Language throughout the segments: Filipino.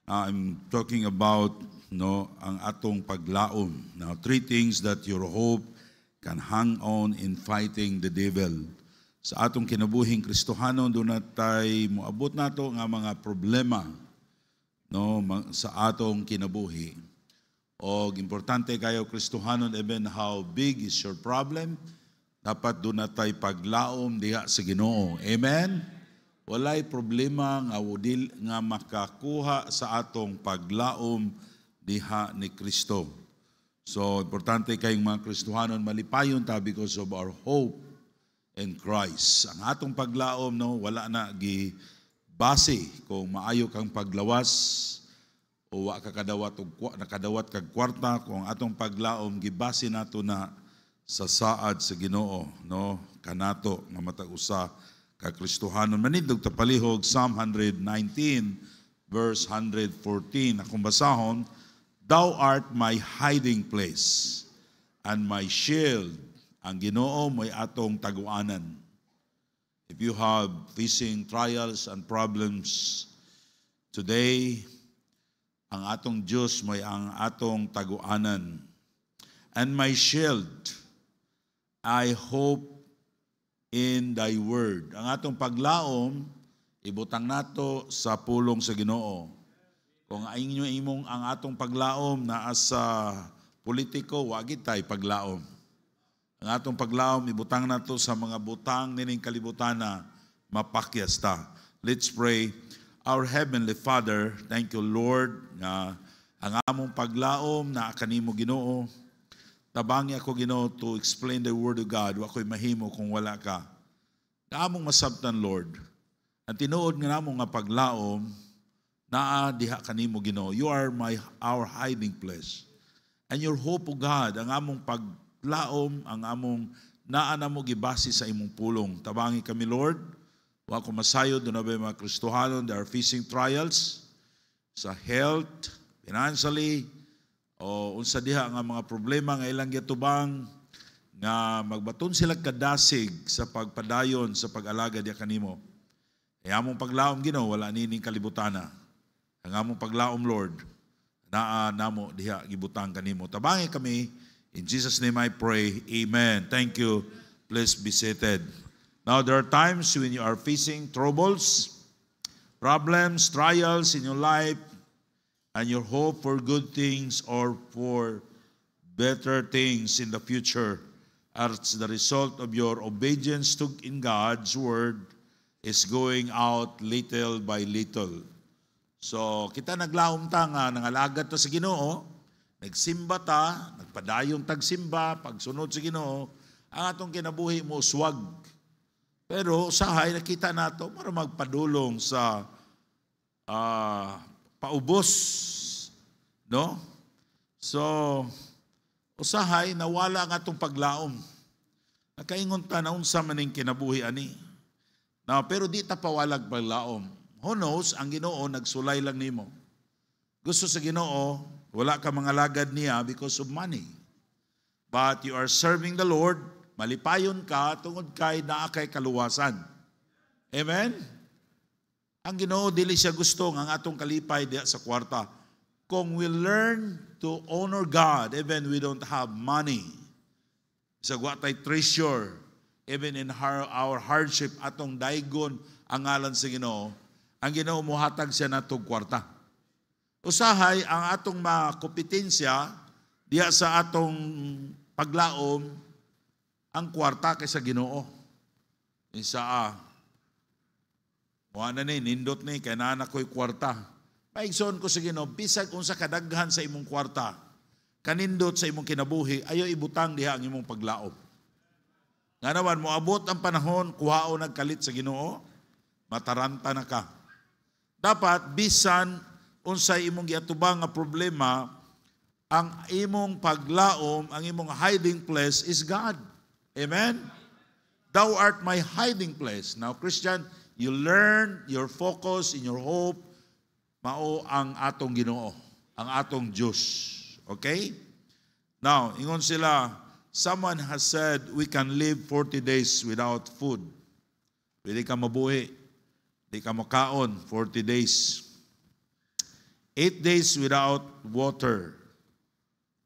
I'm talking about ang atong paglaom. Now, three things that your hope can hang on in fighting the devil. Sa atong kinabuhing Kristohanon, doon natay moabot nato nga mga problema sa atong kinabuhi. O importante kayo Kristohanon, even how big is your problem, dapat doon natay paglaom diha sa Ginoo. Amen? Walay problema nga makakuha sa atong paglaom diha ni Kristo. So, importante kayong mga Kristohanon malipayon ta because of our hope in Christ. Ang atong paglaom, wala na base kung maayo kang paglawas o wa ka nakadawat kag kwarta, kung atong paglaom gibase nato na sa saad sa Ginoo, kanato nga matag-usa ka Kristohanon. Manindog ta palihog Psalm 119 verse 114. Akong basahon, Thou art my hiding place and my shield. Ang Ginoo mo'y atong taguanan. If you have facing trials and problems today, ang atong Diyos mo'y ang atong taguanan. And my shield, I hope in thy word. Ang atong paglaom, ibutang nato sa pulong sa Ginoo. Kung imong ang atong paglaom naa sa politiko, wagi tay paglaom. Ang atong paglaom, ibutang nato sa mga butang nining kalibutan na mapakyas ta. Let's pray. Our Heavenly Father, thank you Lord, nga ang among paglaom na kanimo Ginoo. Tabangi ako Ginoo to explain the Word of God. Wako'y mahimo kung wala ka. Kaamong masabtan Lord. Ang tinuod nga namong nga paglaom, naa diha kanimo Ginoo. You are our hiding place. And your hope o God, ang among paglaom, ang among naa na mo gibase sa imong pulong. Tabangi kami Lord. Wa ko masayo doon na ba mga Kristohanon, they are facing trials sa health, financially, o unsa diha nga mga problema nga ilang gitubang nga magbaton sila kadasig sa pagpadayon sa pag-alaga diha kanimo. Kaya among paglaom Ginoo, wala nining kalibutana. Ang among paglaom Lord, naa namo diha gibutang kanimo. Tabangi kami, in Jesus name I pray. Amen. Thank you. Please be seated. Now there are times when you are facing troubles, problems, trials in your life, and your hope for good things or for better things in the future as the result of your obedience to in God's word is going out little by little. So, kita naglaom ta nga, nangalagad ta sa Ginoo, nagsimba ta, nagpadayong tagsimba, pagsunod sa Ginoo, ang atong kinabuhi mo swag. Pero usahay, nakita nato, para magpadulong sa paubos. No? So, usahay, nawala ang atong paglaom. Nakaingon ta na unsa maning kinabuhi ani. Now, pero di ta pawalag paglaom. Who knows, ang Ginoo nagsulay lang nimo. Gusto sa Ginoo, wala ka mga lagad niya because of money. But you are serving the Lord, malipayon ka tungod kay naa kay kaluwasan. Amen? Ang Ginoo dili siya gusto ang atong kalipay diha sa kwarta. Kung we learn to honor God even we don't have money, sa watay treasure, even in our hardship, atong daigon ang ngalan sa Ginoo, ang Ginoo muhatag siya natong kwarta. Usahay ang atong makompetensya diha sa atong paglaom ang kwarta kaysa Ginoo. Isa na ni nindot ni kay naa ko'y kwarta. Paigsoon ko sa Ginoo, bisag unsa kadaghan sa imong kwarta, kanindot sa imong kinabuhi, ayo ibutang diha ang imong paglaom. Nga naman, moabot ang panahon, kuhao nagkalit sa Ginoo, mataranta na ka. Dapat, bisan, unsay imong giatubang nga problema, ang imong paglaom, ang imong hiding place is God. Amen? Thou art my hiding place. Now, Christian, you learn your focus in your hope, mao ang atong Ginoo, ang atong Diyos. Okay? Now, ingon sila, someone has said we can live 40 days without food. Pwede ka mabuhi. Di ka makaon 40 days. 8 days without water.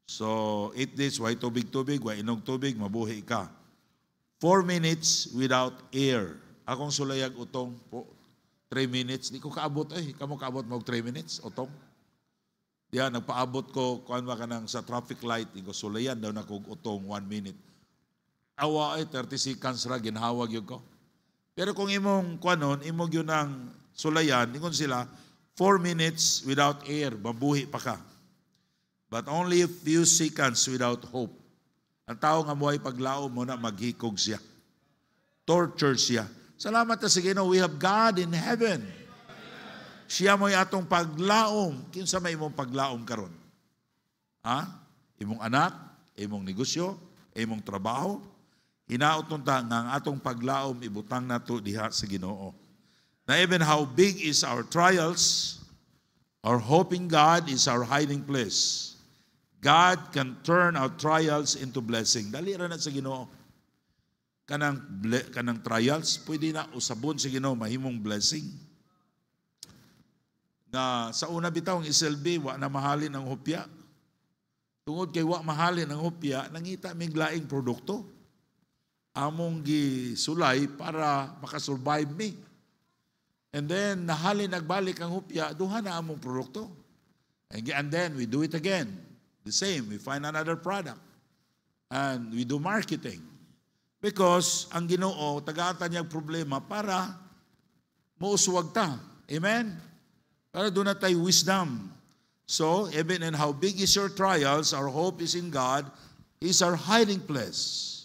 So, 8 days, why tubig-tubig, why inog tubig, mabuhi ka. 4 minutes without air. Akong sulayag utong po, 3 minutes. Di ko kaabot, kamo kaabot mo 3 minutes, utong. Diyan, nagpaabot ko, kuhan ba ka sa traffic light, ko sulayan daw na kong utong 1 minute. Awa 30 seconds ra, ginhawag yun ko. Pero kung imong kuhanon, imong yun ang sulayan, ingon sila, 4 minutes without air, mabuhi pa ka. But only a few seconds without hope. Ang tao nga buhay paglaom mo na maghikog siya. Torture siya. Salamat na sa Ginoo, we have God in heaven. Siya mo'y atong paglaom. Kinsa may imong paglaom karon? Imong anak, imong negosyo, imong trabaho. Hinaot ta nga ang atong paglaom ibutang nato diha sa Ginoo. Na even how big is our trials, our hope in God is our hiding place. God can turn our trials into blessing. Dali ra na sa Ginoo. Kanang trials, pwede na usabon sa Ginoo mahimong blessing. Na sa una bitaw ang SLB, wa na mahalin ang hopya. Tungod kay wa mahalin ang hopya, nangita mig laing produkto. Among gisulay para makasurvive me. And then, nahalin nagbalik ang hopya, duha na among produkto. And then, we do it again. The same, we find another product. And we do marketing. Because, ang Ginoo, tagaatan niyang problema para mauswag ta. Amen? Para doon na tayo wisdom. So, even in how big is your trials, our hope is in God, is our hiding place.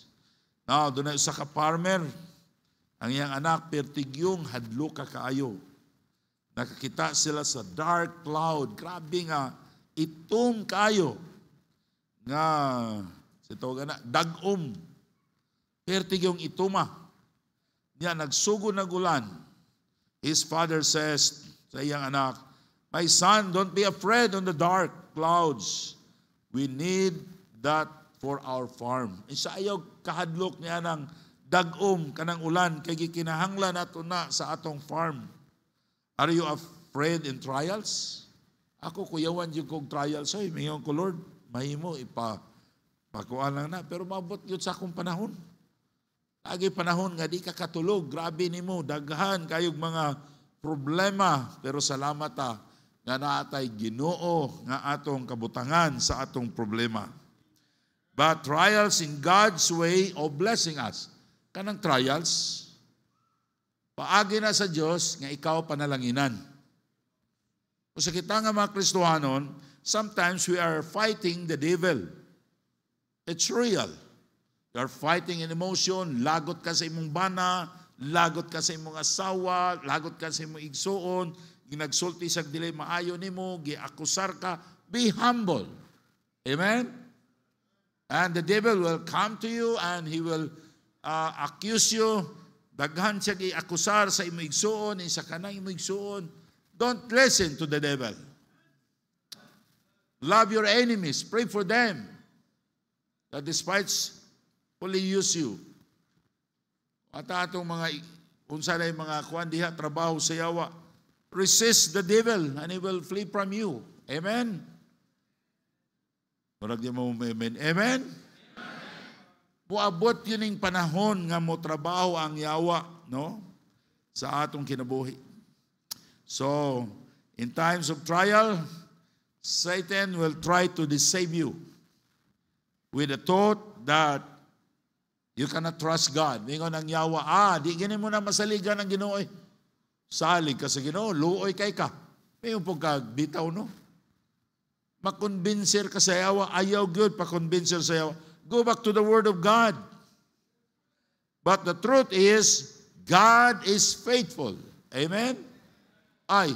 Now, doon na isa ka farmer, ang iyang anak, pertigyong hadlo ka kaayo. Nakakita sila sa dark cloud. Grabe nga, itom kaayo. Nga, sitawagan na, dagom. Pertigyong ituma. Niya, nagsugo na gulan. His father says sa iyang anak, "My son, don't be afraid on the dark clouds. We need that for our farm." Isa ayaw kahadlok niya ng dagom kanang ulan kay gikinahanglan nato na sa atong farm. Are you afraid in trials? Ako kuyawan yung kong trials ay mayon ko Lord, mahimo pakuan lang na pero mabot yun sa akong panahon. Lagi panahon nga di ka katulog, grabe nimo daghan kayog mga problema pero salamat ta nga naatay Ginoo nga atong kabutangan sa atong problema. But trials in God's way of blessing us. Kanang trials, paagi na sa Diyos nga ikaw panalanginan. Kung sa kita nga mga Kristohanon, sometimes we are fighting the devil. It's real. You are fighting in emotion, lagot ka sa imong bana, lagot ka sa imong asawa, lagot ka sa imong igsuon, ginagsulti sa dili maayo nimo, giakusar ka, be humble. Amen? And the devil will come to you and he will accuse you, daghan siya giakusar sa imong igsuon, sa kanang imong igsuon. Don't listen to the devil. Love your enemies, pray for them. That despite only use you. At atong mga unsa na mga kuan diha trabaho sa yawa, resist the devil and he will flee from you. Amen. Murag di mo amen. Amen. Muabot yun yung panahon nga mo trabaho ang yawa, no? Sa atong kinabuhi. So, in times of trial, Satan will try to deceive you with the thought that you cannot trust God. Mingon ang yawa, di gini mo na masaligan ang Ginoo. Salig ka sa Ginoo, luoy kay ka. May po ka bitaw, no? Makonbinser ka sa yawa, ayaw good pakonbinser sa yawa. Go back to the Word of God. But the truth is, God is faithful. Amen? Ay,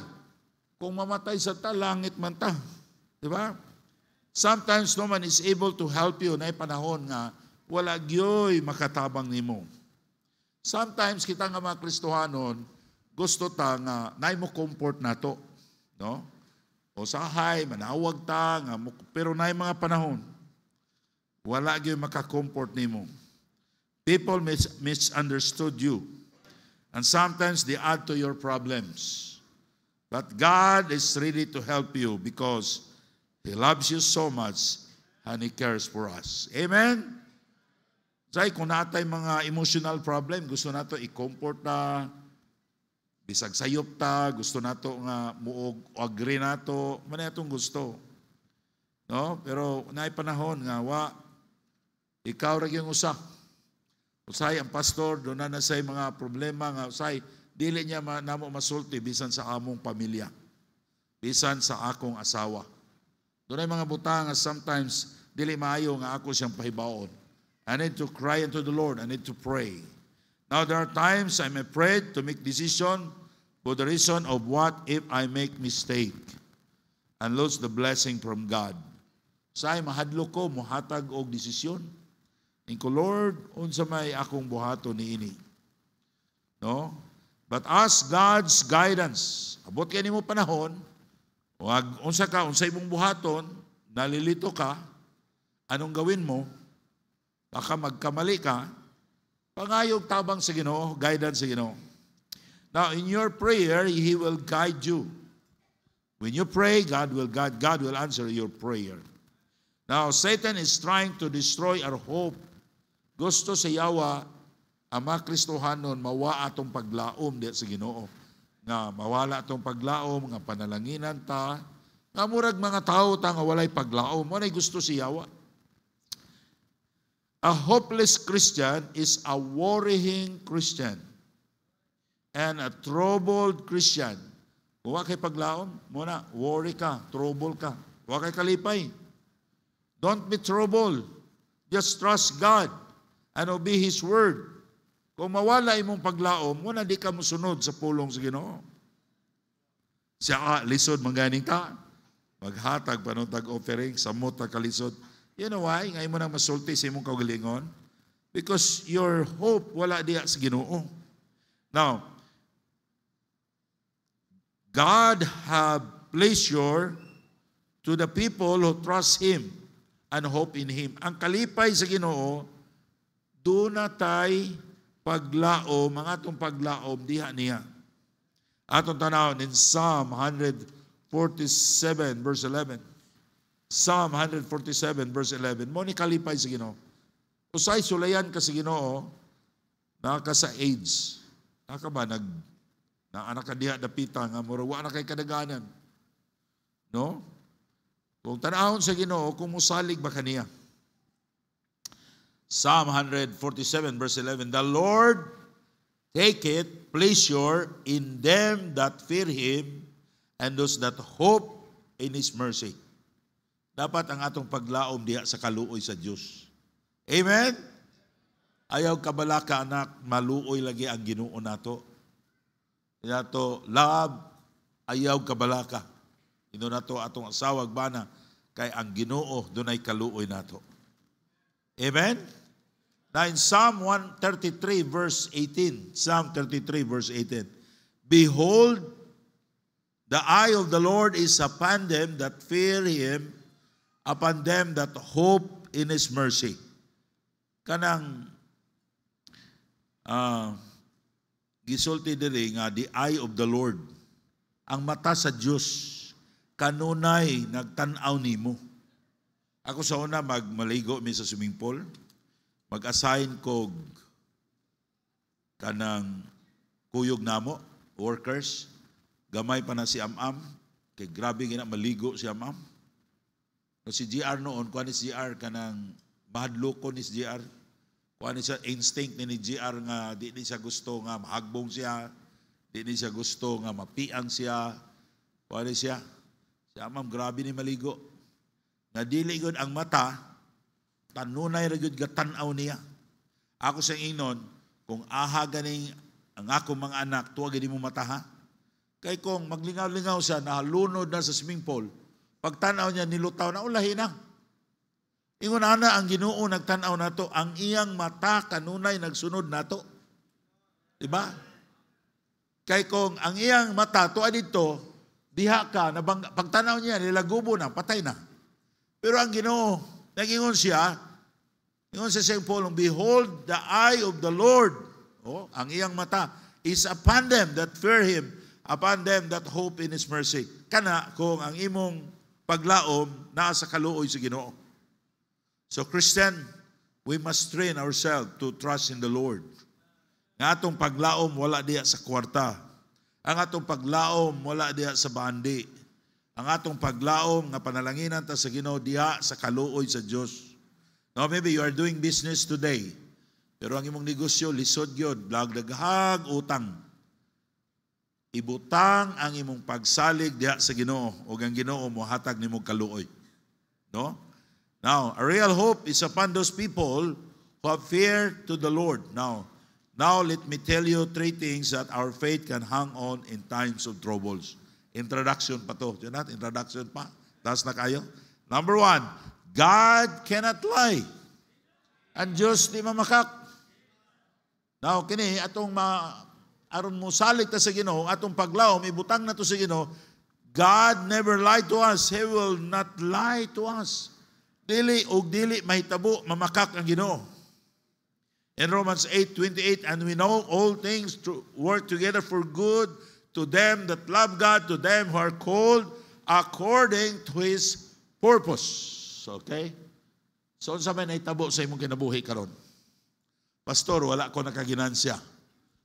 kung mamatay sa ta, langit man ta. Diba? Sometimes no man is able to help you na panahon nga wala gyoy makatabang nimo. Sometimes kita nga mga Kristohanon gusto ta nga nay mo comfort nato, no? O sahay manawag ta nga pero nay mga panahon wala gyoy maka-comfort nimo. People misunderstood you. And sometimes they add to your problems. But God is ready to help you because He loves you so much and He cares for us. Amen? Say, kung natay mga emotional problem, gusto nato i-comfort na, bisag sayop ta, gusto nato nga muog o agree nato, man atong gusto. No? Pero naay panahon nga ikaw ra gyud usa. Usay ang pastor do na say mga problema nga usay dili niya namo masulti bisan sa among pamilya. Bisan sa akong asawa. Dunay mga butang nga sometimes dili maayo nga ako siyang pahibaon. I need to cry unto the Lord. I need to pray. Now, there are times I'm afraid to make decision for the reason of what if I make mistake and lose the blessing from God. Say, mahadlo ko, muhatag og desisyon. Inko, Lord, unsa may akong buhato niini. No? But ask God's guidance. Abot kay nimo panahon, unsay imong buhaton, nalilito ka, anong gawin mo? Baka magkamali ka, pangayog tabang sa Ginoo, guidance sa Ginoo. Now, in your prayer, He will guide you. When you pray, God will answer your prayer. Now, Satan is trying to destroy our hope. Gusto sa yawa, ang mga Kristohanon, mawa atong paglaom diya sa Ginoo. Nga mawala atong paglaom, nga panalanginan ta, nga murag mga tao ta nga walay paglaom. Ano gusto sa yawa? A hopeless Christian is a worrying Christian and a troubled Christian. Kung wa kay paglaom, muna, worry ka, trouble ka. Wa kay kalipay. Don't be troubled. Just trust God and obey His word. Kung mawala imong paglaom, muna di ka musunod sa pulong sa Ginoo. Siya lisod mangganing ta. Maghatag panuntag offering, samot ta kalisod. You know why? Ngayon mo nang masulti sa imong kaugalingon? Because your hope wala diya sa Ginoo. Now, God have pleasure to the people who trust Him and hope in Him. Ang kalipay sa Ginoo, doon na tay paglaom, ang atong paglaom, diha niya. Atong tanawon in Psalm 147 verse 11. Psalm 147 verse 11. Mo ni kalipay sa Ginoo. Usay sulayan ka sa Ginoo, naka sa age. Naka ba anak ka diha dapita nga mura wa na kay kadaganan. No? Kung tanahon sa Ginoo, kung musalig ba kaniya. Psalm 147 verse 11. The Lord taketh pleasure in them that fear Him and those that hope in His mercy. Dapat ang atong paglaom diha sa kaluoy sa Dios. Amen? Ayaw kabalaka anak, maluoy lagi ang Ginoo nato. Nato love, ayaw kabalaka. Ino nato atong asawag bana kay ang Ginoo dunay kaluoy nato. Amen? Now in Psalm 133 verse 18, Psalm 33 verse 18, behold, the eye of the Lord is upon them that fear Him, upon them that hope in His mercy. Kanang gisulti diri nga the eye of the Lord. Ang mata sa Dios kanunay nagtan-aw nimo. Ako sa una maligo mi sa swimming pool. Mag-assign ko kanang kuyog namo, workers. Gamay pa na si Amam. Kay grabe gina maligo si Amam. No, si GR noon, kuha ni GR ka ng mahadloko ni GR. Kuha ni siya instinct ni GR nga di siya gusto nga mahagbong siya, di siya gusto nga mapiang siya. Kuha ni siya. Si Amam, grabe ni maligo. Nadili gud ang mata, tanunay ra gud gatanaw niya. Ako sa ingnon, kung aha ganing ang ako mga anak, tuwa gid mo mata ha. Kay kung maglingaw-lingaw siya, nahalunod na sa swimming pool, pagtanaw niya, nilutaw na, ulahi na. Ingon ana ang Ginoo nagtanaw nato, ang iyang mata kanunay nagsunod nato. Diba? Kay kung ang iyang mata, tuwa dito, diha ka, pagtanaw niya, nilagubo na, patay na. Pero ang Ginoo, nag-ingon siya, ingon sa siyang pulong, behold, the eye of the Lord, ang iyang mata, is upon them that fear Him, upon them that hope in His mercy. Kana kung ang imong paglaom naa sa kaluoy sa Ginoo. So Christian, we must train ourselves to trust in the Lord. Nga atong paglaom wala diya sa kwarta. Ang atong paglaom wala diya sa bandi. Ang atong paglaom nga panalanginan ta sa Ginoo diha sa kaluoy sa Dios. Now maybe you are doing business today, pero ang imong negosyo lisod gyud, daghang utang. Ibutang ang imong pagsalig diha sa Ginoo ug ang Ginoo mohatag nimo kaluoy. No? Now, a real hope is upon those people who have fear to the Lord. Now let me tell you 3 things that our faith can hang on in times of troubles. Introduction pa to. Jonathan, introduction pa. Taas na kayo. Number 1, God cannot lie. Ang Diyos di mamakak. Now, kini, atong aron mo salig ta sa Ginoo, atong paglaom, ibutang na to sa Ginoo, God never lied to us. He will not lie to us. Dili mahitabo, mamakak ang Ginoo. In Romans 8:28, and we know all things work together for good to them that love God, to them who are called according to His purpose. Okay? So, sa may naitabo sa imong kinabuhi karon? Pastor, wala ko nakaginansya.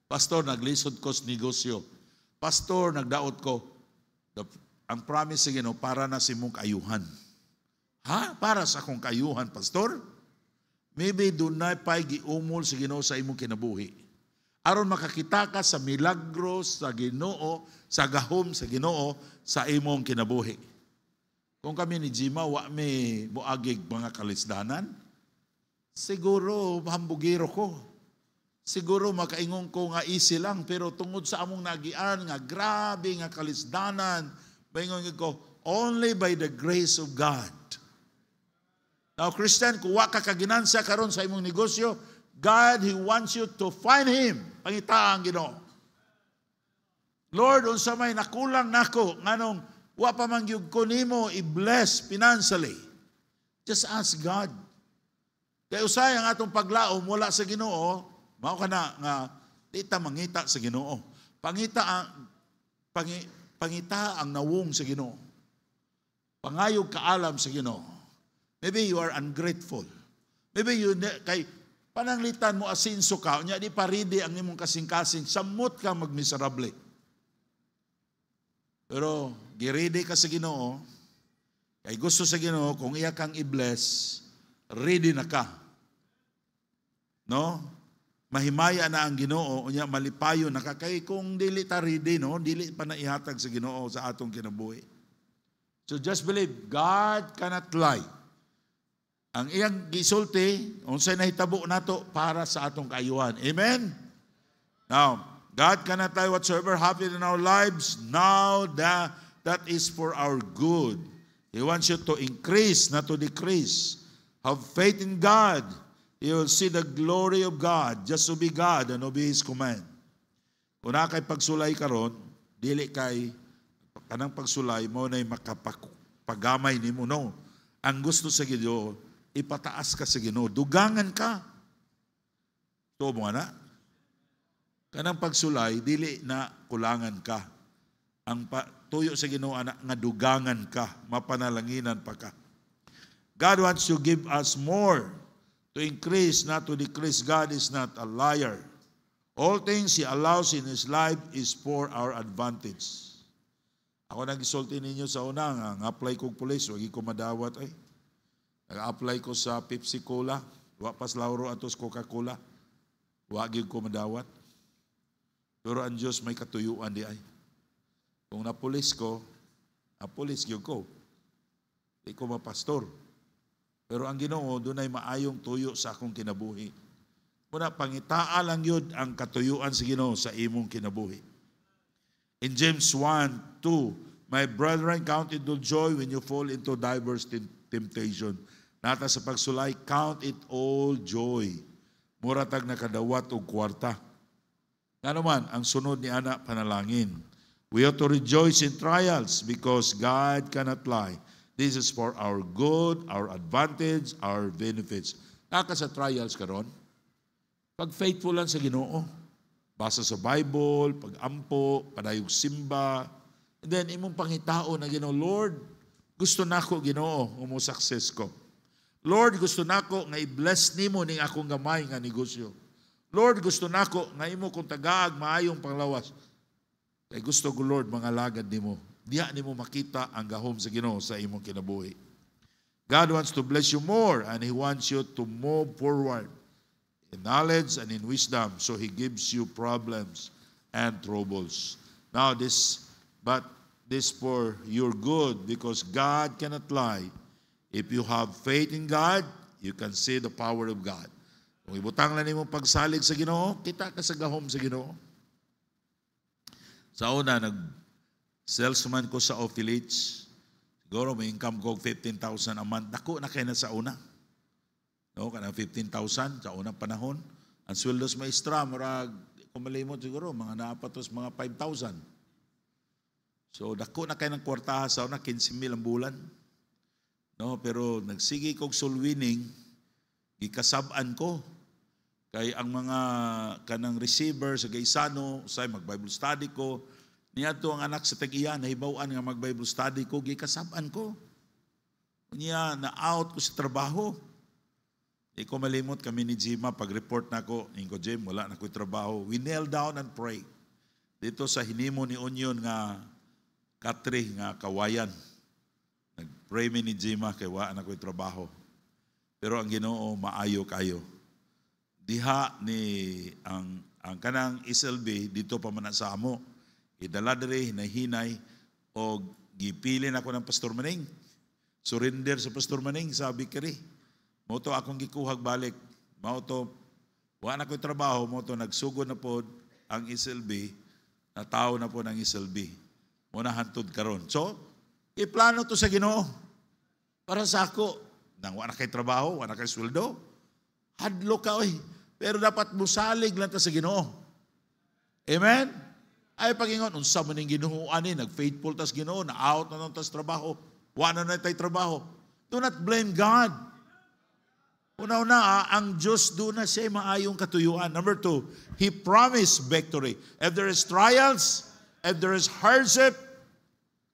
Pastor, naglisod ko sa negosyo. Pastor, nagdaot ko. Ang promise sa Ginoo, para na sa imong kaayuhan. Ha? Para sa akong kaayuhan, Pastor? Maybe doon na pa'y giumol sa Ginoo sa imong kinabuhi. Aron makakita ka sa milagros sa Ginoo, sa gahom sa Ginoo, sa imong kinabuhi. Kung kami ni Jima, wa may buagig mga kalisdanan, siguro hambugiro ko. Siguro makaingon ko nga easy lang, pero tungod sa among nagian, nga grabe nga kalisdanan, maingon ko, only by the grace of God. Now, Christian, kung wa ka kaginansya karon sa imong negosyo, God, He wants you to find Him. Pangita ang Ginoo. Lord, unsa may nakulang nako, nganong wa pa man gyud ko nimo i-bless financially. Just ask God. Kaya usay ang atong paglaom wala sa Ginoo, mao kana nga di ta mangita sa Ginoo. Pangita ang nawong sa Ginoo. Pangayog kaalam sa Ginoo. Maybe you are ungrateful. Maybe you kay pananglitan mo asinso ka, nya di paridi ang imong kasing-kasing, samot ka magmiserable. Pero giridi ka sa Ginoo, kay gusto sa Ginoo kung iya kang i-bless, ready na ka. No? Mahimaya na ang Ginoo, unya malipayo na ka kay kung dili ta ready, no, dili pa na ihatag sa Ginoo sa atong kinabuhi. So just believe God cannot lie. Ang iyang gisulti, unsay nahitabo nato para sa atong kaayuhan. Amen? Now, God cannot lie whatsoever happened in our lives. Now that is for our good. He wants you to increase, not to decrease. Have faith in God. You will see the glory of God. Just obey God and obey His command. Kung na kay pagsulay karon, dili kay kanang pagsulay mo na makapagpagamay nimo, no. Ang gusto sa Ginoo, ipataas ka sa Ginoo, dugangan ka. Tuo mo na. Kanang pagsulay, dili na kulangan ka. Ang tuyo sa Ginoo anak nga dugangan ka, mapanalanginan pa ka. God wants to give us more, to increase, not to decrease. God is not a liar. All things He allows in His life is for our advantage. Ako nag-isulti ninyo sa una, nga apply kong pulis, wag ko madawat ay. Nag-apply ko sa Pepsi Cola, wapas lauro atos Coca-Cola, wag ko madawat. Pero ang Diyos may katuyuan di ay. Kung napulis ko, napulis gyud ko. Di ko mapastor. Pero ang Ginoo doon ay maayong tuyo sa akong kinabuhi. Muna pangitaa lang yun ang katuyuan sa Ginoo sa imong kinabuhi. In James 1:2, my brethren, count it all joy when you fall into diverse temptation. Nata sa pagsulay, count it all joy. Muratag na kadawat o kwarta. Nga naman, ang sunod ni ana panalangin. We ought to rejoice in trials because God cannot lie. This is for our good, our advantage, our benefits. Naka sa trials karon, pag faithful lang sa Ginoo, basa sa Bible, pag-ampo, padayog simba, and then imong pangitao na Ginoo, Lord, gusto nako Ginoo, success ko. Lord, gusto nako nga i-bless nimo ning akong gamay nga negosyo. Lord, gusto nako nga imo kong tagaag maayong panglawas. Kay gusto ko Lord mga lagad nimo. Diha nimo makita ang gahom sa Ginoo sa imong kinabuhi. God wants to bless you more and He wants you to move forward in knowledge and in wisdom, so He gives you problems and troubles. Now this for your good, because God cannot lie. If you have faith in God, you can see the power of God. Kung ibutang lang mo pagsalig sa Ginoo, kita ka sa gahom sa Ginoo. Sa una, nag-salesman ko sa Ophilites. Siguro may income ko 15,000 a month. Dako na kayo na sa una. No, kanang 15,000 sa unang panahon. Ang sweldos maestra, murag, kung malimot siguro, mga naapatos, mga 5,000. So, dako na kayo ng kwartaha sa una, 15,000 ang bulan. No, pero nagsigi kong soul winning, gikasab-an ko. Kay ang mga kanang receiver sa Gaisano, say mag-Bible study ko, niya to ang anak sa tag-iya, nahibawan nga mag-Bible study ko, gikasab-an ko. Niya, na-out ko sa trabaho. Di ko malimot kami ni Jima, pag-report na ko, Ingo Jim, wala na ko'y trabaho. We kneel down and pray. Dito sa hinimo ni Union nga Katri, nga Kawayan. Nag-pray mi ni Jima, kay wala na ko'y trabaho. Pero ang Ginoo, maayo kayo. Diha ni ang kanang SLB, dito pa man sa amo. Idala diri, hinahinay, o gipili na ko ng Pastor Maning. Surrender sa Pastor Maning, sabi kari. Moto akong gikuhag balik. Moto, wala na ko'y trabaho. Moto, nagsugod na po ang SLB, na tao na po ng SLB. Muna hantod karon. So, iplano to sa Ginoo. Para sa ako, nang wala na kay trabaho, wala na kay sweldo, hadlo ka, oy. Pero dapat musalig lang ta sa Ginoo. Amen? Ay pagingon, unsa man ning Ginoo ani, nag-faithful tas Ginoo, na-out na nung tas trabaho. Wala na tay trabaho. Do not blame God. Una-una, ang Diyos doon na siya maayong katuyuan. Number 2, He promised victory. If there is trials, if there is hardship,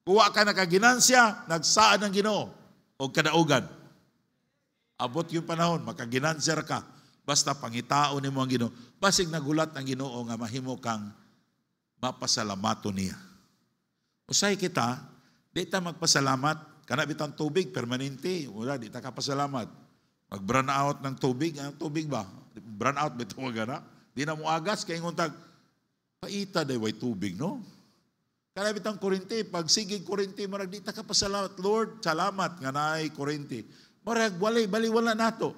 kuha ka na kaginansya, nagsaan ng Ginoo o kadaugan. Abot yung panahon, makaginansya ka. Basta pangitao ni mo ang Ginoo. Basig nagulat ang Ginoo nga mahimo kang mapasalamato niya. Usay kita, di ta magpasalamat, kana bitang tubig, permanente, wala, di ta kapasalamat. Mag-burn out ng tubig, tubig ba? Burn out ba ito magana? Di na mo agas, kaya nguntag, paita day way tubig, no? Kaya bitang kurente, pag sigig kurente, marag di ta kapasalamat, Lord, salamat, nga naay kurente. Marag, baliwala nato.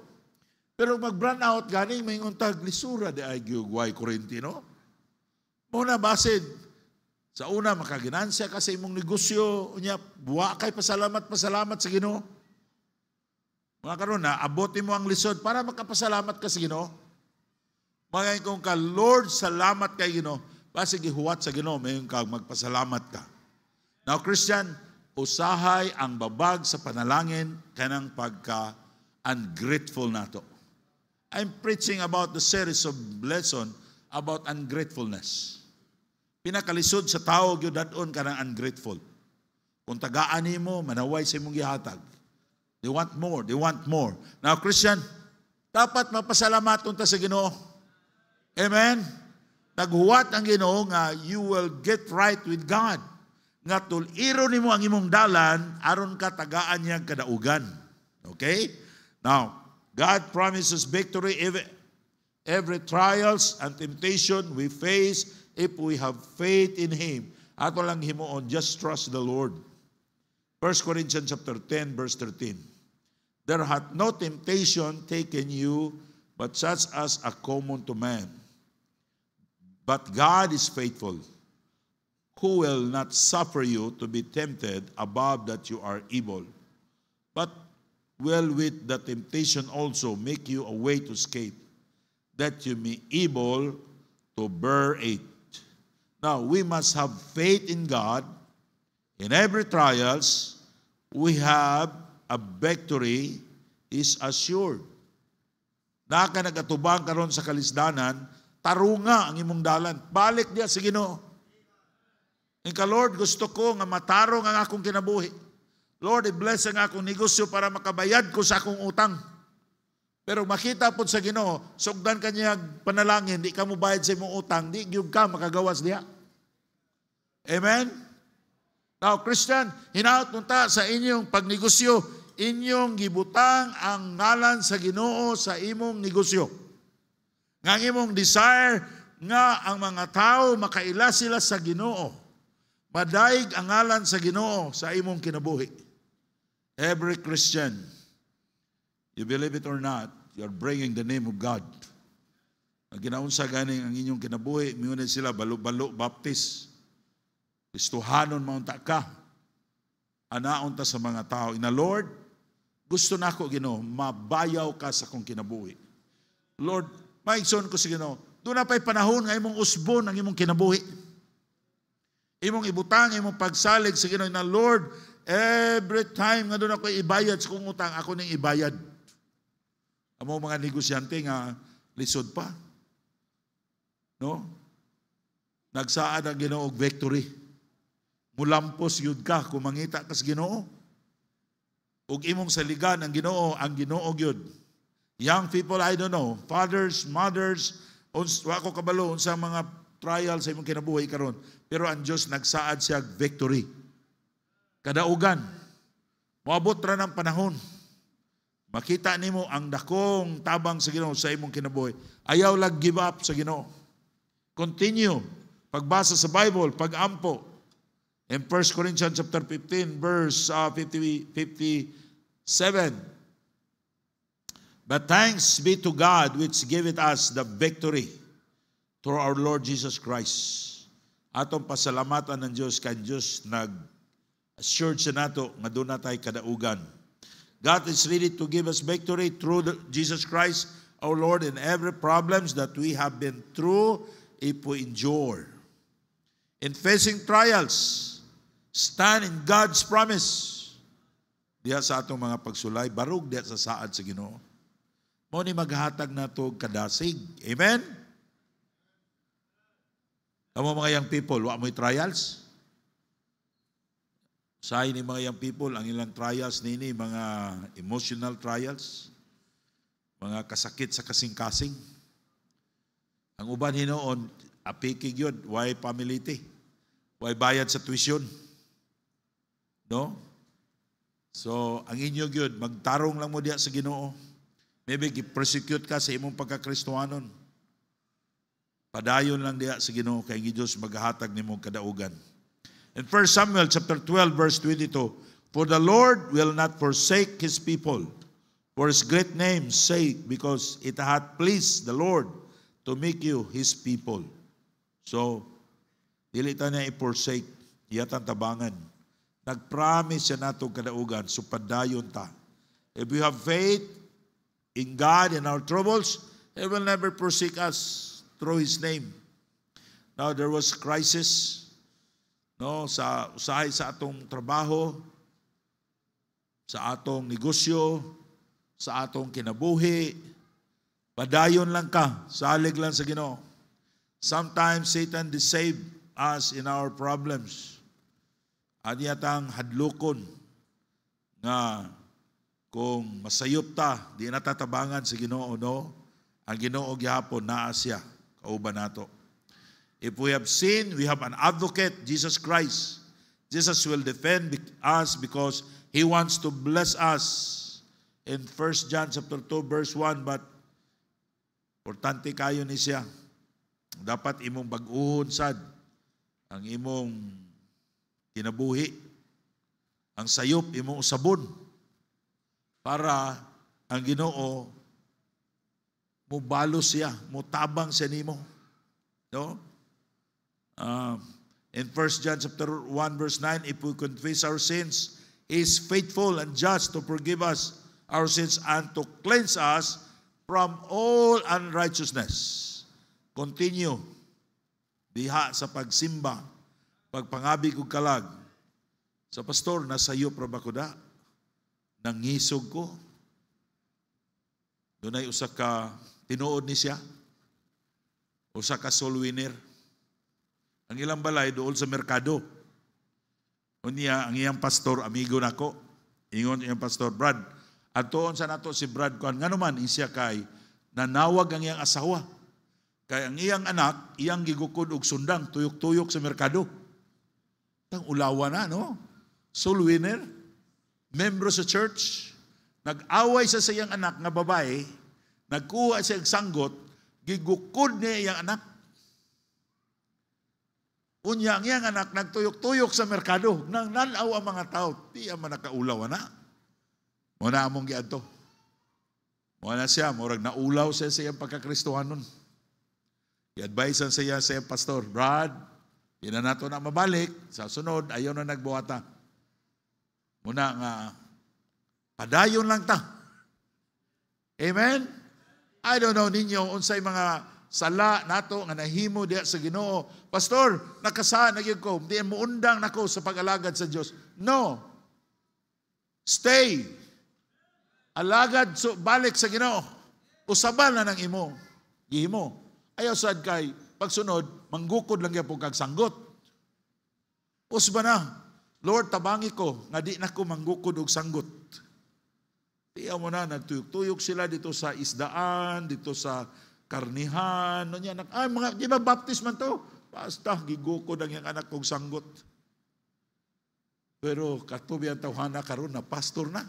Pero mag-burn out, gani, may nguntag, lisura di ay giugway kurente, no? Muna, basid, sa una, makaginansya ka sa imong negosyo, unya, buwa kay pasalamat sa Ginoo. Mga karon na, abutin mo ang lisod para makapasalamat ka sa Ginoo. Mga kung ka, Lord, salamat kay Ginoo. Basta gihuwat sa Ginoo, mayon ka magpasalamat ka. Now, Christian, usahay ang babag sa panalangin kanang pagka-ungrateful nato. I'm preaching about the series of lesson about ungratefulness. Pinakalisod sa tao, yun dadon ka ng ungrateful. Kung tagaan mo, manaway sa imong gihatag. They want more. They want more. Now, Christian, dapat mapasalamaton ta sa Ginoo. Amen? Naghuwat ang Ginoo nga you will get right with God. Nga tuliro nimo ang imong dalan, aron ka tagaan niyang kadaugan. Okay? Now, God promises victory every trials and temptation we face if we have faith in Him. Ato lang himuon, just trust the Lord. 1 Corinthians chapter 10, verse 13. There hath no temptation taken you, but such as are common to man. But God is faithful, who will not suffer you to be tempted above that you are able, but will with the temptation also make you a way to escape, that you may be able to bear it. Now, we must have faith in God. In every trials, we have a victory is assured. Naka nagatubang karon sa kalisdanan, tarunga ang imong dalan. Balik diya sa Ginoo. Inka, Lord, gusto ko nga matarong ang akong kinabuhi. Lord, i-bless ang akong negosyo para makabayad ko sa akong utang. Pero makita po sa Ginoo, sugdan ka niya panalangin, di ka mo bayad sa imong utang, di gyud ka makagawas diya. Amen? Now, Christian, hinaot nunta sa inyong pagnegosyo, inyong gibutang ang ngalan sa Ginoo sa imong negosyo. Nga imong desire nga ang mga tao makaila sila sa Ginoo. Madaig ang ngalan sa Ginoo sa imong kinabuhi. Every Christian, you believe it or not, you're bringing the name of God. Ang ginaunsa ganing ang inyong kinabuhi, miunay sila balo-balo baptist. Kristohanon maunta ka. Anaon ta sa mga tao. Ina, Lord, gusto na ako, Ginoo, mabayaw ka sa kong kinabuhi. Lord, maigsoon ko sa Ginoo, doon na pa'y panahon nga imong usbon ang imong kinabuhi. Imong ibutang, imong pagsalig sa Ginoo na, Lord, every time nga doon ako ibayad sa kong utang, ako ning ibayad. Amo mga negosyante nga lisod pa. No? Nagsaad ang Ginoo og victory. Mulampos yun ka, kung mangita ka sa Ginoo. Ug imong saligan ang Ginoo yun. Young people, I don't know, fathers, mothers, wako kabalo, sa mga trial sa imong kinabuhi karon. Pero ang Diyos nagsaad siya victory. Kadaugan, moabot ra ng panahon. Makita nimo ang dakong tabang sa Ginoo sa imong kinabuhi. Ayaw lang give up sa Ginoo. Continue. Pagbasa sa Bible, pag-ampo. In 1 Corinthians chapter 15, verse 57. But thanks be to God which giveth us the victory through our Lord Jesus Christ. Atong pasalamatan ng Diyos, kan Diyos nag-assured sa nato nga doon na tayo kadaugan. God is ready to give us victory through Jesus Christ, our Lord, in every problems that we have been through if we endure. In facing trials, stand in God's promise. Diya sa atong mga pagsulay, barug diya sa saad sa Ginoo. Mo ni maghatag nato kadasig. Amen? Amo mga young people, wa mo'y trials? Say ni mga young people, ang ilang trials nini, mga emotional trials, mga kasakit sa kasing-kasing. Ang uban hinoon, apikig yun, why pamiliti, why bayad sa tuition. No? So, ang inyo yun, magtarong lang mo diya sa Ginoo. Maybe persecute ka sa imong pagkakristohanon. Padayon lang diya sa Ginoo kay Diyos maghatag nimo kadaugan. In 1 Samuel chapter 12 verse 22, for the Lord will not forsake his people for his great name's sake, because it hath pleased the Lord to make you his people. So, dili ta niya i-forsake, iyatang tabangan. Nag-promise siya nato kadaugan, so padayon ta. If we have faith in God in our troubles, He will never forsake us through His name. Now, there was crisis, no, sa usahay sa atong trabaho, sa atong negosyo, sa atong kinabuhi. Padayon lang ka, salig lang sa Ginoo. Sometimes Satan deceive us in our problems. Ani atang hadlokon nga kung masayop ta, di natatabangan sa Ginoo, no? Ang Ginoo gyapon naa siya kauban nato. If we have sinned, we have an advocate, Jesus Christ. Jesus will defend us because He wants to bless us. In 1 John chapter 2 verse 1, but importante kayo ni siya. Dapat imong bag-uhon sad ang imong kinabuhi. Ang sayop imong usabon para ang Ginoo mo balos siya, mo tabang siya nimo. No? In 1 John chapter 1 verse 9, if we confess our sins, He is faithful and just to forgive us our sins and to cleanse us from all unrighteousness. Continue. Diha sa pagsimba, pagpangabig ug kalag. Sa pastor, nasayo pra ba ko da? Nangisog ko. Dunay usa ka tinuod ni siya. Usa ka soul winner. Ang ilang balay dool sa merkado. Unya, ang iyang pastor, amigo nako. Ingon iyang pastor, Brad, atoon sa nato si Brad kuan nga naman isya kay nanawag ang iyang asawa. Kay ang iyang anak, iyang gigukod og sundang, tuyok-tuyok sa merkado. Tang ulawa na, no? Soul winner, membro sa church, nag-away sa iyang anak nga babae, nagkuha siya og sanggot, gigukod niya iyang anak. Unya ang iyang anak nagtuyok-tuyok sa merkado, nang nanaw ang mga tao, di man nakaulaw na. Muna among giadto. Muna siya, murag naulaw siya sa iyang pagkakristohanon. I-advisean siya sa iyang pastor, Brad, di na nato na mabalik, sa sunod, ayaw na nagbuhata. Muna nga, padayon lang ta. Amen? I don't know ninyo, unsay mga sala nato nga nahimo diha sa Ginoo. Pastor, nakasaan na gyud ko, di mo undang nako sa pag-alagad sa Dios. No. Stay. Alagad so balik sa Ginoo. Usaban na ng imo. Gihimo. Ayaw sad kay pagsunod manggukod lang gyapon kag sanggot. Usba na. Lord, tabangi ko nga di nako manggukod og sanggot. Tiyaw mo na, nagtuyok-tuyok sila dito sa isdaan, dito sa karnihan, mga, di ba baptist man to? Basta, gigukod ang yung anak kong sanggot. Pero katubi ang tawhana karon na pastor na.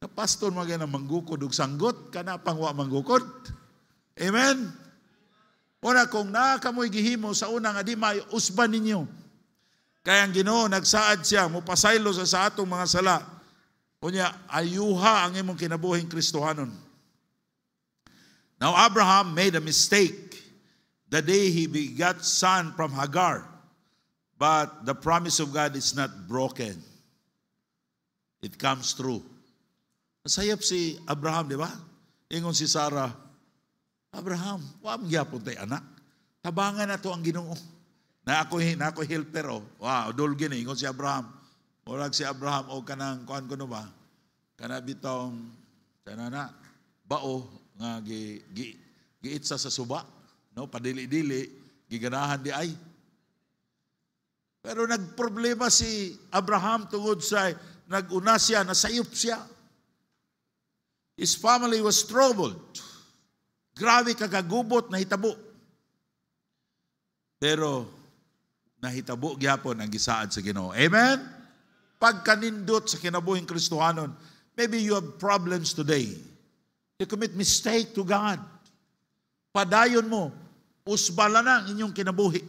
Na pastor magay na manggukod og sanggot, kana pangwa manggukod. Amen? Una, kung nakamoy gihimo sa una nga di may usban ninyo. Kaya ang Ginoo nagsaad siya, mupasaylo sa atong mga sala. Unya, ayuha ang imong kinabuhing Kristohanon. Now Abraham made a mistake the day he begot son from Hagar. But the promise of God is not broken. It comes true. Masayap si Abraham, di ba? Ingon si Sarah, Abraham, wa mo gyapon tay anak. Tabangan na to ang Ginoo. Na ako helper oh. Wow, dol gini ingon si Abraham. Murag si Abraham o kanang kuan kuno ba? Kana bitong kanana bao nga giitsa sa suba, no, padili-dili, giganahan di ay. Pero nagproblema si Abraham tungod sa naguna siya, nasayop siya. His family was troubled. Grabe kagagubot na hitabo. Pero nahitabo gyapon ang gisaad sa Ginoo. Amen? Pagkanindot sa kinabuhing Kristohanon, maybe you have problems today. You commit mistake to God. Padayon mo, usbala na ang inyong kinabuhi.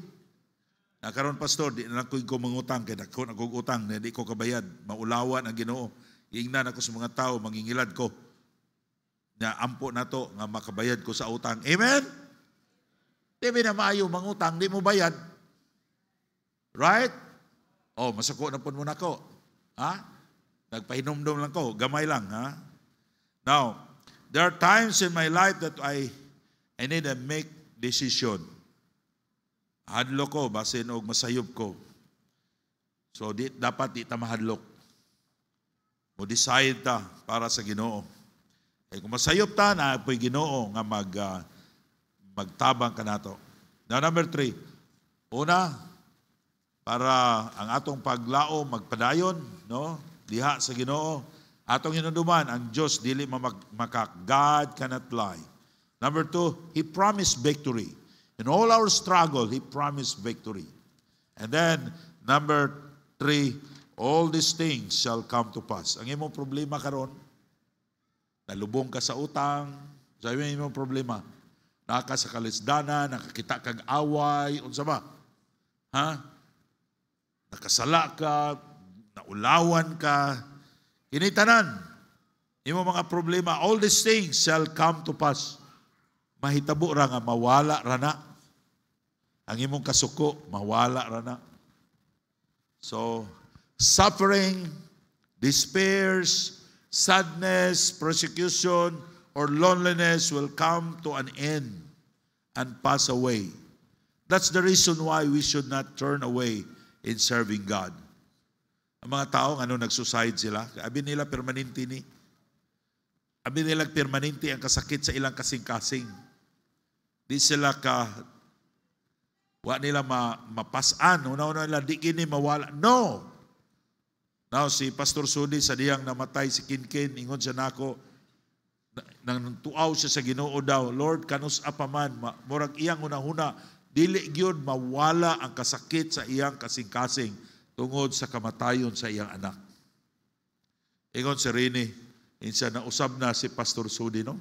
Nakaroon, pastor, di na ko mangutang, kaya ako nagugutang, di ko kabayad, maulawan ang Ginoo. Iingnan ako sa mga tao, mangingilad ko. Na ampo na to, nga makabayad ko sa utang. Amen? Di na maayo mangutang, di mo bayad. Right? Oh, masako na po muna ko. Ha? Nagpahinomdom lang ko, gamay lang, ha? Now, there are times in my life that I need to make decision. Hadlok ko, basin og masayop ko. So, dapat di ta mahadlok. O decide ta para sa Ginoo. Eh, kung masayop ta, na po'y Ginoo nga magtabang ka nato. Now, number 3. Una, para ang atong paglao magpadayon, no? Diha sa Ginoo. Atong hinuduman, ang Diyos dili makak. God cannot lie. Number 2, He promised victory. In all our struggle, He promised victory. And then, number 3, all these things shall come to pass. Ang imong problema karon, nalubong ka sa utang, sabi mo imong problema, naka sa kalisdanan, nakakita kag away, unsa ba? Ha? Nakasala ka, naulawan ka, kinitanan, imo mga problema, all these things shall come to pass. Mahitabo ra nga mawala ra na. Ang imong kasuko, mawala ra na. So, suffering, despairs, sadness, persecution, or loneliness will come to an end and pass away. That's the reason why we should not turn away in serving God. Ang mga tao, nagsuicide sila, abi nila permanente ni. Abi nila permanente ang kasakit sa ilang kasing-kasing. Di sila wa nila mapasan. Una-una nila, di kini mawala. No! Now, si Pastor Sudi, sa diyang namatay si Kinkin, ingon siya nako, nang tuaw siya sa Ginoo daw, Lord, kanus apaman, murag iyang una-una, dili gyud mawala ang kasakit sa iyang kasing-kasing tungod sa kamatayon sa iyang anak. Ingon si Rini, insa na usab na si Pastor Sudi, no?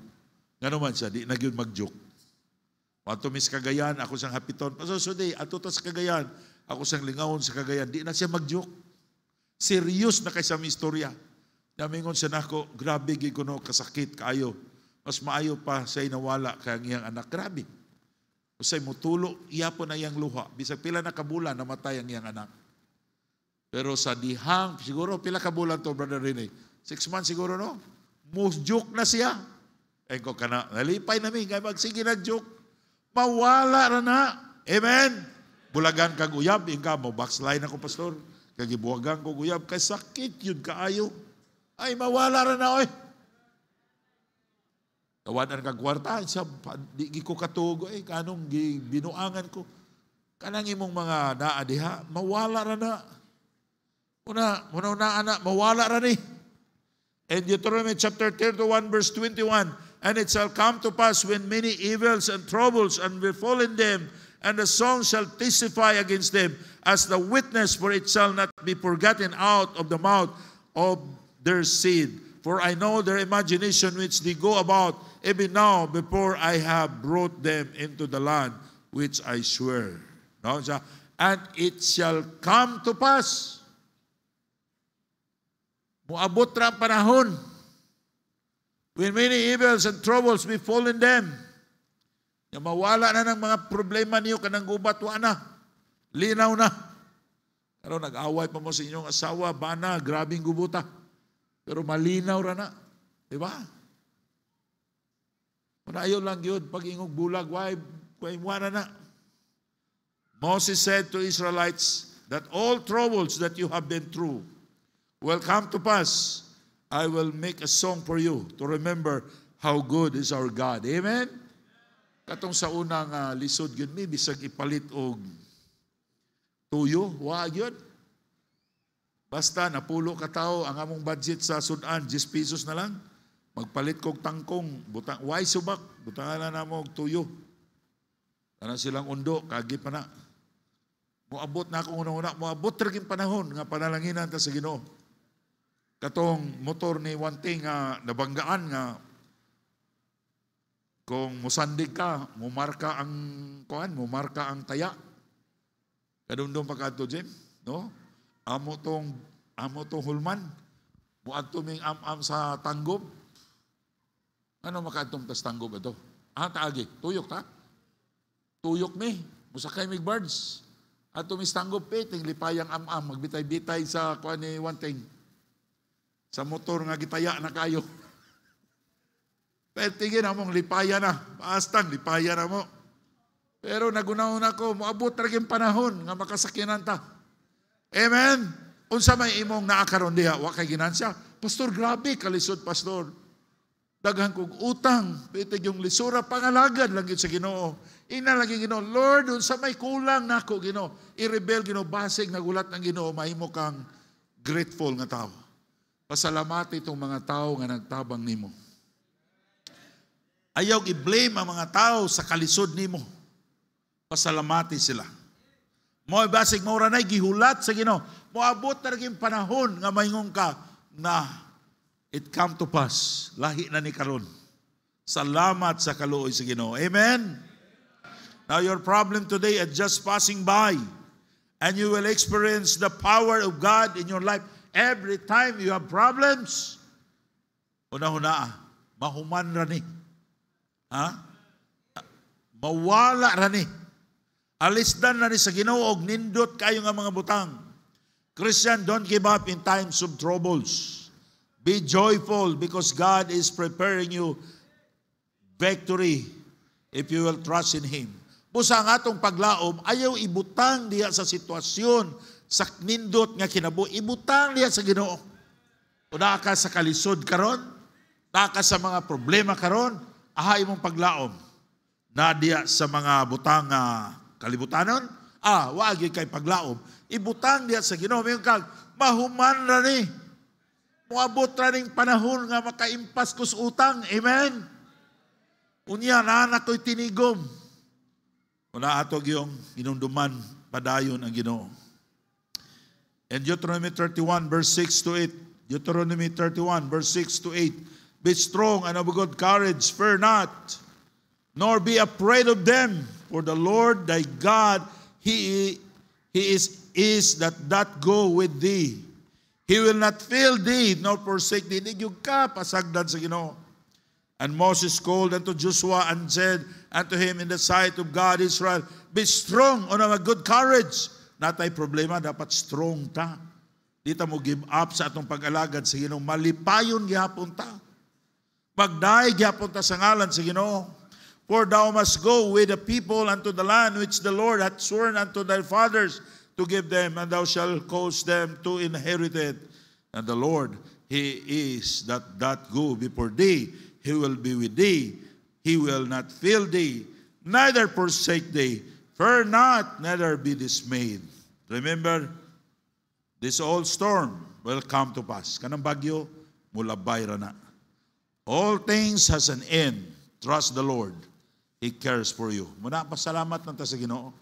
Nga naman siya, di na gyud mag-joke. Pato mis Cagayan, ako sang hapiton, Pastor Sudi, ato ta sa Cagayan, ako sang lingawon sa Cagayan, di na siya mag-joke. Serious na kay sa istorya. Namingon siya nako, grabe gid kuno kasakit kaayo. Mas maayo pa say nawala kay ang iyang anak. Grabe. Usay mutulo, iya po na iyang luha. Bisag pila na kabulan namatay ang iyang anak. Pero sa dihang, siguro pila kabulan to, Brother Rene? 6 months siguro, no? Joke na siya. Eh ko kana, nalipay namin, kaya magsige nag-joke. Mawala na. Amen? Bulagan kag uyab, ingka mo, backslide ako, Pastor. Kagibuwagan ko uyab, kay sakit yun kaayo. Ay, mawala na, oy. Tawanan kag kwarta, di ko katugo, kanong binuangan ko. Kanang imong mga naadiha, mawala na. Una anak, mawala na ni. And Deuteronomy chapter 31 verse 21, and it shall come to pass when many evils and troubles and befallen them, and the song shall testify against them as the witness, for it shall not be forgotten out of the mouth of their seed. For I know their imagination which they go about, even now before I have brought them into the land which I swear. No? And it shall come to pass. Muabot ra ang panahon when many evils and troubles befallen them. Na mawala na ng mga problema niyo, kanang gubat, wa na. Linaw na. Pero nag-away pa mo sa inyong asawa, bana, grabing gubuta. Pero malinaw ra na. Diba? Manayo lang yun, pag ingog bulag, why wala na. Moses said to Israelites that all troubles that you have been through will come to pass. I will make a song for you to remember how good is our God. Amen? Katong sa unang lisod yun, may bisag ipalit og tuyo, wag yun. Basta napulo ka tao, ang among budget sa sudan, 10 pesos na lang. Magpalit kog tangkong, butang, why subak? Butangan na mo og tuyo. Kana silang undo, kagi pa na. Moabot na akong una-una, moabot rin panahon nga panalanginan ta sa Ginoo. Katong motor ni Wanting nga nabanggaan nga kung musandig ka, mumarka ang taya. Kadundong pagkadto, Jim, no? Amo tong hulman. Muadto ming am sa tanggob. Ano makadtong tas tanggob ito? Taagi, tuyok ta? Tuyok mi, musakay mig birds. Ato mis tanggob ting lipayang am magbitay-bitay sa kuan ni Wanting. Sa motor nga gitaya na kayo. Pero tingin among lipaya na. Paastang lipaya na mo. Pero nagunaon ako, moabot rin panahon nga makasakyanan ta. Amen? Unsa may imong naakaron diha, wa kay ginansya. Pastor, grabe, kalisod, Pastor. Daghan kong utang, pitig yung lisura, pangalagad lang yun sa Ginoo. Ina lagi Ginoo, Lord, unsa may kulang nako Ginoo. I-rebel Ginoo, basig nagulat ng Ginoo, mahimo kang grateful nga tao. Pasalamati itong mga tao nga nagtabang nimo. Ayaw i-blame ang mga tao sa kalisod nimo. Pasalamati sila. Mo'y basig mauranay, gihulat sa Ginoo. Moabot na rin panahon nga maingon ka na it come to pass. Lahi na ni karon. Salamat sa kaluoy sa Ginoo. Amen? Now your problem today is just passing by. And you will experience the power of God in your life. Every time you have problems, una-una, mahuman rani. Mawala rani. Alisdan rani sa Ginoo og nindot kayo nga mga butang. Christian, don't give up in times of troubles. Be joyful because God is preparing you victory if you will trust in Him. Busa ang atong paglaom, ayaw ibutang diya sa sitwasyon sa nindot nga kinabuhi, ibutang diya sa Ginoo. Una ka sa kalisod karon, ka sa mga problema karon, ahay mong paglaom. na diya sa mga butang kalibutanon, wagi kay paglaom, ibutang diya sa Ginoo, mayong kag, mahuman na ni, muabot na ning panahon nga makaimpas kus utang, amen? Unya, na ko'y tinigom, wala atog yung inunduman, padayon ang Ginoo. And Deuteronomy 31 verse 6 to 8, Deuteronomy 31 verse 6 to 8, be strong and of good courage, fear not, nor be afraid of them, for the Lord thy God, He is that go with thee. He will not fail thee, nor forsake thee. Hindi yung ka pasagdan sa Ginoo. And Moses called unto Joshua and said unto him in the sight of God Israel, be strong and of a good courage. Natay problema, dapat strong ta. Di ta mo give up sa atong pag-alagad sa Ginoo. Malipayon gyapon ta. Pagdaay gyapon ta sa ngalan sa Ginoo. For thou must go with the people unto the land which the Lord hath sworn unto thy fathers to give them, and thou shalt cause them to inherit it. And the Lord, He is that go before thee. He will be with thee. He will not fail thee, neither forsake thee. Fear not, neither be dismayed. Remember, this old storm will come to pass. Kanang bagyo, mulabay ra na. All things has an end. Trust the Lord. He cares for you. Muna, pasalamat ng ta sa Ginoo.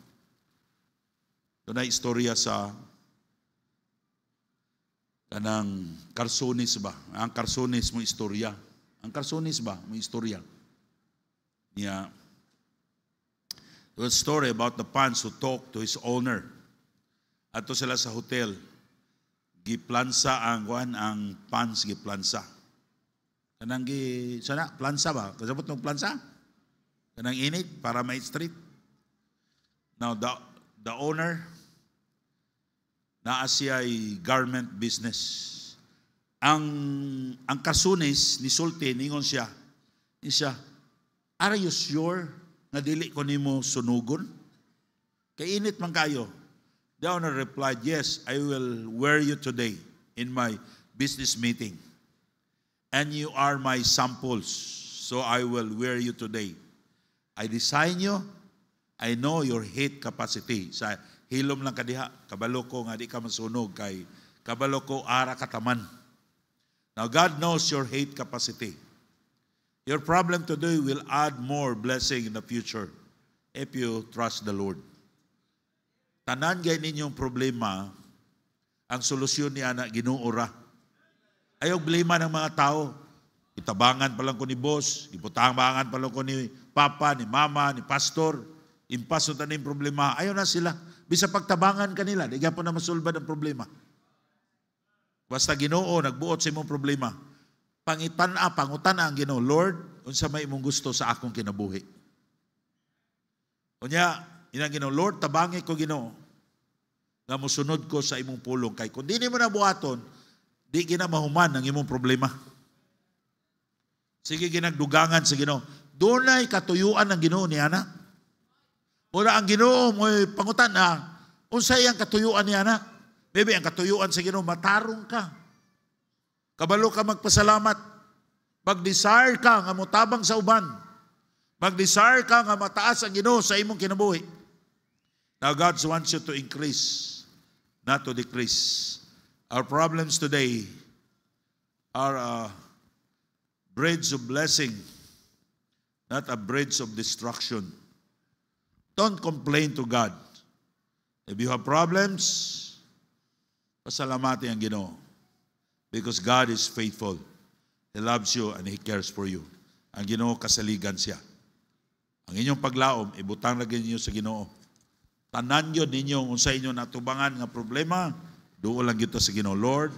Ito na istorya sa kanang Carsones ba? Ang Carsones mo istorya. Ang Carsones ba? Mo istorya. Yeah. There was a story about the pants who talked to his owner. Ato sila sa hotel. Giplansa ang pants giplansa. Kanang sana plansa ba? Kasabot ng plansa? Kanang init para ma-street. Now the owner na asiya'y garment business. Ang Carsones ni sulti ningon siya. Are you sure na dili ko nimo sunugon? Kay init man kayo. The owner replied, yes, I will wear you today in my business meeting. And you are my samples, so I will wear you today. I design you. I know your heat capacity. Sa hilom lang kadiha, kabalo ko nga di ka masunog kay kabalo ko ara kataman. Now God knows your hate capacity. Your problem today will add more blessing in the future if you trust the Lord. Tanan gay ninyong problema, ang solusyon ni anak Ginoo ra. Ayaw blema ng mga tao. Itabangan pa lang ko ni boss, iputambangan pa lang ko ni papa, ni mama, ni pastor. Impaso ta na yung problema. Ayaw na sila. Bisa pagtabangan kanila, di po na masulbad ang problema. Basta Ginoo, nagbuot sa imong problema. Pangutana ang Ginoo, Lord, unsa may imong gusto sa akong kinabuhi. Unya, inang Ginoo, Lord, tabangi ko Ginoo, nga musunod ko sa imong pulong. Kay kung di mo na buhaton, di ginamahuman ang imong problema. Sige ginagdugangan sa Ginoo. Dunay katuyuan ng Ginoo ni ana. Ora ang Ginoo mo pangutan unsay ang katuyuan ni ana? Maybe ang katuyuan sa Ginoo matarong ka. Kabalo ka magpasalamat. Mag-desire ka nga motabang sa uban. Mag-desire ka nga mataas ang Ginoo sa imong kinabuhi. Now God wants you to increase, not to decrease. Our problems today are a bridge of blessing, not a bridge of destruction. Don't complain to God. If you have problems, pasalamati ang Ginoo. Because God is faithful. He loves you and He cares for you. Ang Ginoo kasaligan siya. Ang inyong paglaom, ibutang lagi ninyo sa Ginoo. Tanan yun ninyo, unsa inyo natubangan nga problema, doon lang gito sa Ginoo. Lord,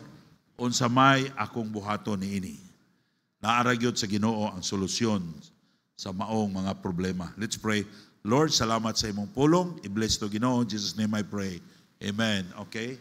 unsa may akong buhaton ni ini. Naaragyod sa Ginoo ang solusyon sa maong mga problema. Let's pray. Lord, salamat sa imong pulong. I-bless to Ginoo. In Jesus' name I pray. Amen. Okay?